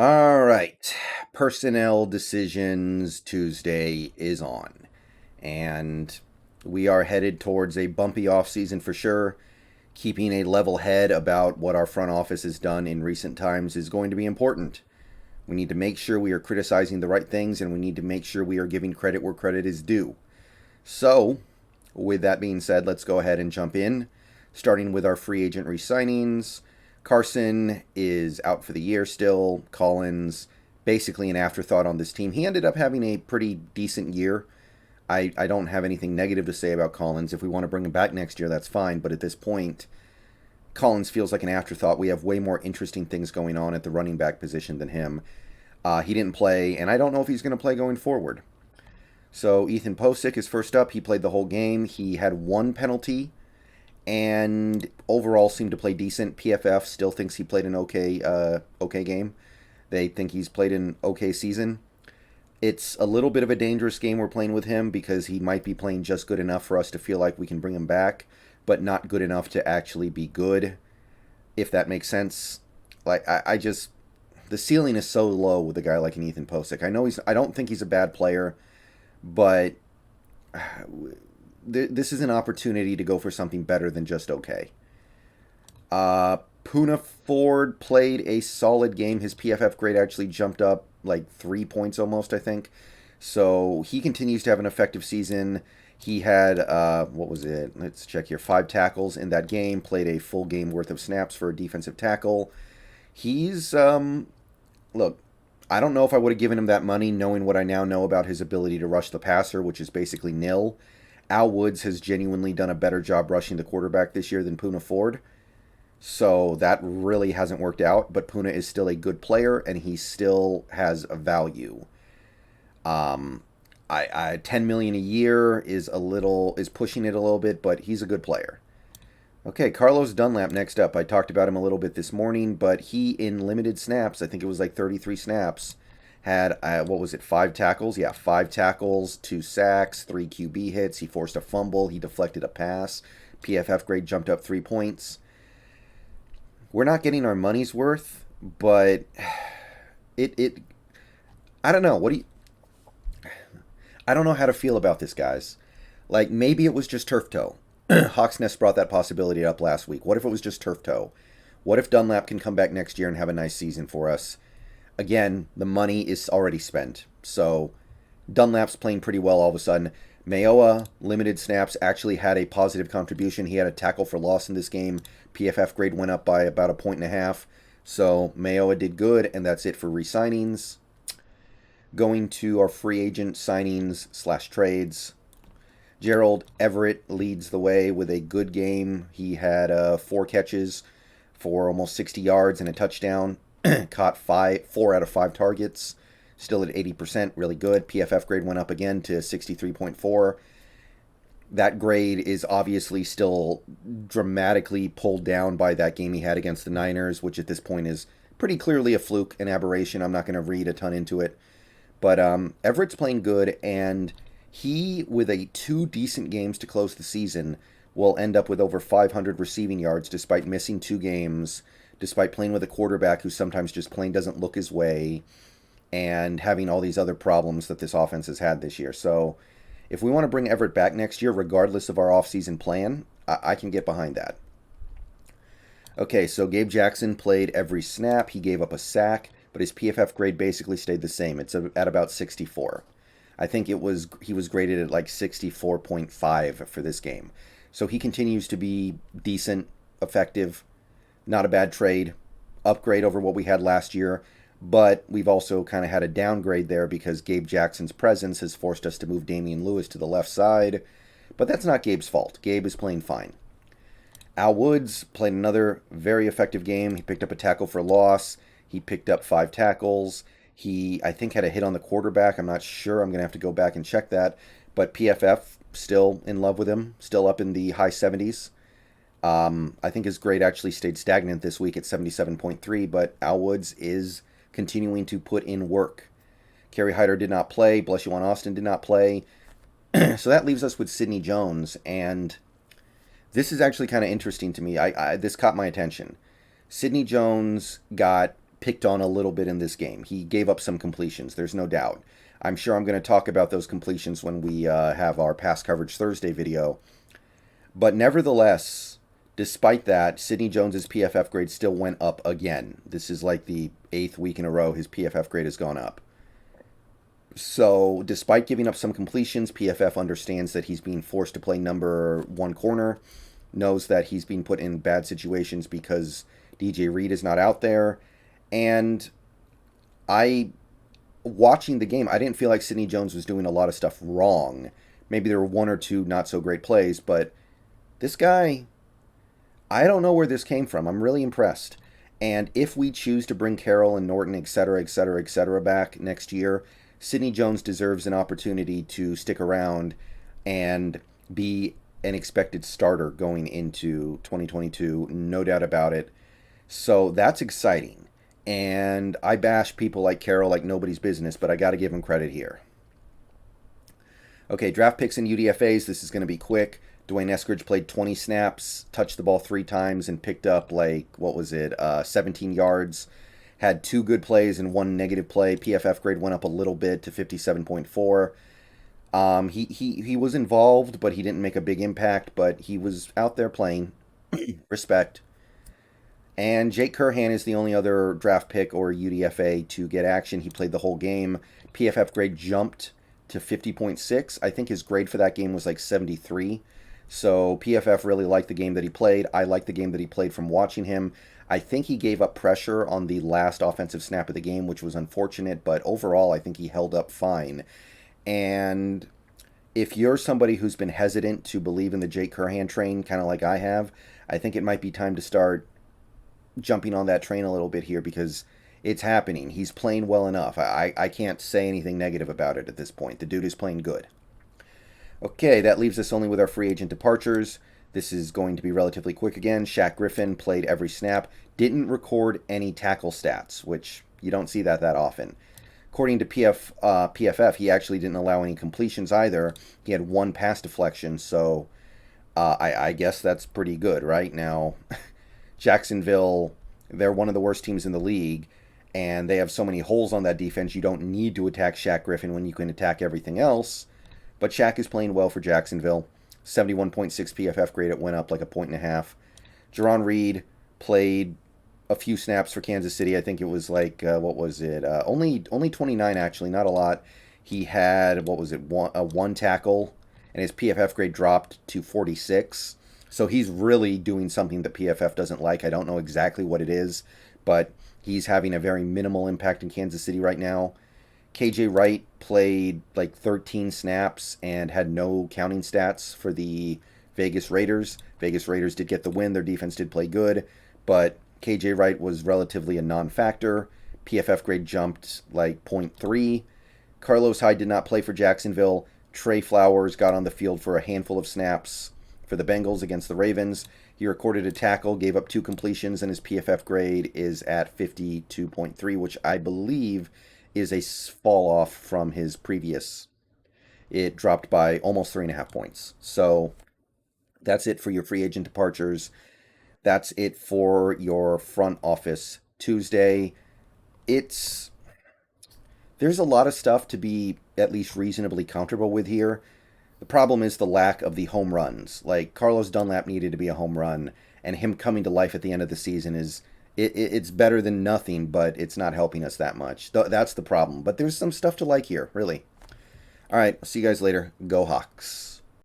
All right. Personnel decisions Tuesday is on. And we are headed towards a bumpy offseason for sure. Keeping a level head about what our front office has done in recent times is going to be important. We need to make sure we are criticizing the right things, and we need to make sure we are giving credit where credit is due. So, with that being said, let's go ahead and jump in, starting with our free agent re-signings. Carson is out for the year still. Collins, basically an afterthought on this team. He ended up having a pretty decent year. I don't have anything negative to say about Collins. If we want to bring him back next year, that's fine. But at this point, Collins feels like an afterthought. We have way more interesting things going on at the running back position than him. He didn't play, and I don't know if he's going to play going forward. So Ethan Posick is first up. He played the whole game. He had one penalty, and overall seemed to play decent. PFF still thinks he played an okay game. They think he's played an okay season. It's a little bit of a dangerous game we're playing with him because he might be playing just good enough for us to feel like we can bring him back, but not good enough to actually be good, if that makes sense. Like I just the ceiling is so low with a guy like an Ethan Posick. I don't think he's a bad player, but this is an opportunity to go for something better than just okay. Poona Ford played a solid game. His PFF grade actually jumped up like 3 points almost, I think. So he continues to have an effective season. He had, what was it? Let's check here. 5 tackles in that game. Played a full game worth of snaps for a defensive tackle. He's, look, I don't know if I would have given him that money knowing what I now know about his ability to rush the passer, which is basically nil. Al Woods has genuinely done a better job rushing the quarterback this year than Poona Ford. So that really hasn't worked out, but Poona is still a good player and he still has a value. I 10 million a year is pushing it a little bit, but he's a good player. Okay, Carlos Dunlap next up. I talked about him a little bit this morning, but he in limited snaps, I think it was like 33 snaps, had what was it, 5 tackles? Yeah, 5 tackles, 2 sacks, 3 QB hits. He forced a fumble. He deflected a pass. PFF grade jumped up 3 points. We're not getting our money's worth, but it I don't know. I don't know how to feel about this, guys. Like maybe it was just turf toe. Hawksnest brought that possibility up last week. What if it was just turf toe? What if Dunlap can come back next year and have a nice season for us? Again, the money is already spent. So Dunlap's playing pretty well all of a sudden. Mayoa, limited snaps, actually had a positive contribution. He had a tackle for loss in this game. PFF grade went up by about 1.5. So Mayoa did good, and that's it for re-signings. Going to our free agent signings / trades. Gerald Everett leads the way with a good game. He had 4 catches for almost 60 yards and a touchdown. Caught 4 out of 5 targets. Still at 80%, really good. PFF grade went up again to 63.4. That grade is obviously still dramatically pulled down by that game he had against the Niners, which at this point is pretty clearly a fluke, an aberration. I'm not going to read a ton into it. But Everett's playing good, and he, with 2 decent games to close the season, will end up with over 500 receiving yards despite missing 2 games, despite playing with a quarterback who sometimes just plain doesn't look his way, and having all these other problems that this offense has had this year. So if we want to bring Everett back next year, regardless of our offseason plan, I can get behind that. Okay, so Gabe Jackson played every snap. He gave up a sack, but his PFF grade basically stayed the same. It's at about 64. I think he was graded at like 64.5 for this game. So he continues to be decent, effective, not a bad trade, upgrade over what we had last year. But we've also kind of had a downgrade there because Gabe Jackson's presence has forced us to move Damian Lewis to the left side. But that's not Gabe's fault. Gabe is playing fine. Al Woods played another very effective game. He picked up a tackle for loss. He picked up 5 tackles. He, I think, had a hit on the quarterback. I'm not sure. I'm going to have to go back and check that. But PFF still in love with him, still up in the high 70s. I think his grade actually stayed stagnant this week at 77.3, but Al Woods is continuing to put in work. Kerry Hyder did not play. Blessuan Austin did not play. So that leaves us with Sidney Jones, and this is actually kind of interesting to me. This caught my attention. Sidney Jones got picked on a little bit in this game. He gave up some completions, there's no doubt. I'm sure I'm going to talk about those completions when we have our pass coverage Thursday video. But nevertheless, despite that, Sidney Jones's PFF grade still went up again. This is like the 8th week in a row his PFF grade has gone up. So, despite giving up some completions, PFF understands that he's being forced to play number 1 corner, knows that he's being put in bad situations because DJ Reed is not out there. And watching the game, I didn't feel like Sidney Jones was doing a lot of stuff wrong. Maybe there were 1 or 2 not so great plays, but this guy, I don't know where this came from. I'm really impressed. And if we choose to bring Carroll and Norton, etc., etc., etc. back next year, Sidney Jones deserves an opportunity to stick around and be an expected starter going into 2022, no doubt about it. So that's exciting. And I bash people like Carroll like nobody's business, but I got to give him credit here. Okay, draft picks and UDFAs. This is going to be quick. Dwayne Eskridge played 20 snaps, touched the ball 3 times, and picked up 17 yards. Had 2 good plays and 1 negative play. PFF grade went up a little bit to 57.4. He was involved, but he didn't make a big impact, but he was out there playing. Respect. And Jake Curhan is the only other draft pick or UDFA to get action. He played the whole game. PFF grade jumped to 50.6. I think his grade for that game was like 73. So PFF really liked the game that he played. I liked the game that he played from watching him. I think he gave up pressure on the last offensive snap of the game, which was unfortunate, but overall I think he held up fine. And if you're somebody who's been hesitant to believe in the Jake Curhan train, kind of like I have, I think it might be time to start jumping on that train a little bit here because it's happening. He's playing well enough. I can't say anything negative about it at this point. The dude is playing good. Okay, that leaves us only with our free agent departures. This is going to be relatively quick again. Shaq Griffin played every snap. Didn't record any tackle stats, which you don't see that often. According to PFF, he actually didn't allow any completions either. He had 1 pass deflection, so I guess that's pretty good, right? Now, Jacksonville, they're one of the worst teams in the league, and they have so many holes on that defense, you don't need to attack Shaq Griffin when you can attack everything else. But Shaq is playing well for Jacksonville. 71.6 PFF grade, it went up like a 1.5. Jerron Reed played a few snaps for Kansas City. I think it was like, only 29 actually, not a lot. He had, 1 tackle, and his PFF grade dropped to 46. So he's really doing something that PFF doesn't like. I don't know exactly what it is, but he's having a very minimal impact in Kansas City right now. KJ Wright played like 13 snaps and had no counting stats for the Vegas Raiders. Vegas Raiders did get the win. Their defense did play good, but KJ Wright was relatively a non-factor. PFF grade jumped like 0.3. Carlos Hyde did not play for Jacksonville. Trey Flowers got on the field for a handful of snaps for the Bengals against the Ravens. He recorded a tackle, gave up 2 completions, and his PFF grade is at 52.3, which I believe is a fall off from his previous. It dropped by almost 3.5 points. So that's it for your free agent departures. That's it for your front office Tuesday. There's a lot of stuff to be at least reasonably comfortable with here. The problem is the lack of the home runs. Like, Carlos Dunlap needed to be a home run, and him coming to life at the end of the season it's better than nothing, but it's not helping us that much. That's the problem. But there's some stuff to like here, really. All right, I'll see you guys later. Go Hawks.